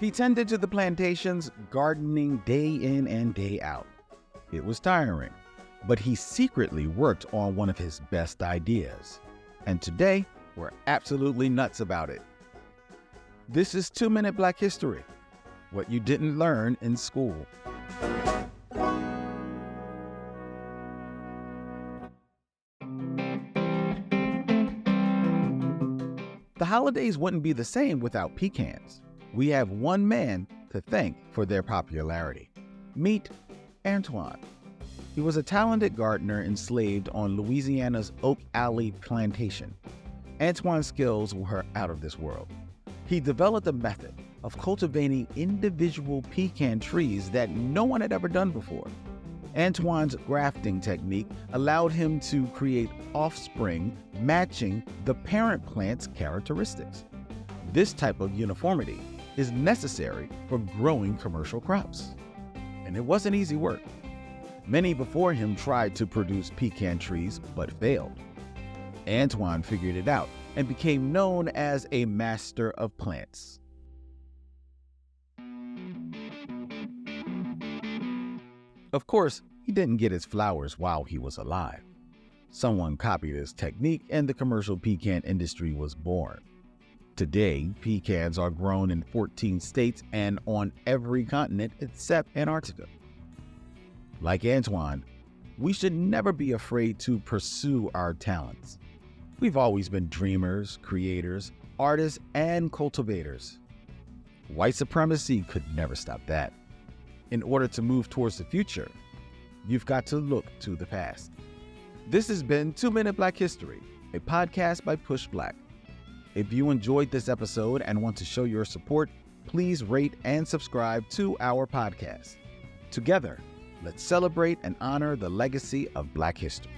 He tended to the plantations, gardening day in and day out. It was tiring, but he secretly worked on one of his best ideas. And today, we're absolutely nuts about it. This is 2-Minute Black History, what you didn't learn in school. The holidays wouldn't be the same without pecans. We have one man to thank for their popularity. Meet Antoine. He was a talented gardener enslaved on Louisiana's Oak Alley plantation. Antoine's skills were out of this world. He developed a method of cultivating individual pecan trees that no one had ever done before. Antoine's grafting technique allowed him to create offspring matching the parent plant's characteristics. This type of uniformity is necessary for growing commercial crops. And it wasn't easy work. Many before him tried to produce pecan trees but failed. Antoine figured it out and became known as a master of plants. Of course, he didn't get his flowers while he was alive. Someone copied his technique and the commercial pecan industry was born. Today, pecans are grown in 14 states and on every continent except Antarctica. Like Antoine, we should never be afraid to pursue our talents. We've always been dreamers, creators, artists, and cultivators. White supremacy could never stop that. In order to move towards the future, you've got to look to the past. This has been 2-Minute Black History, a podcast by Push Black. If you enjoyed this episode and want to show your support, please rate and subscribe to our podcast. Together, let's celebrate and honor the legacy of Black history.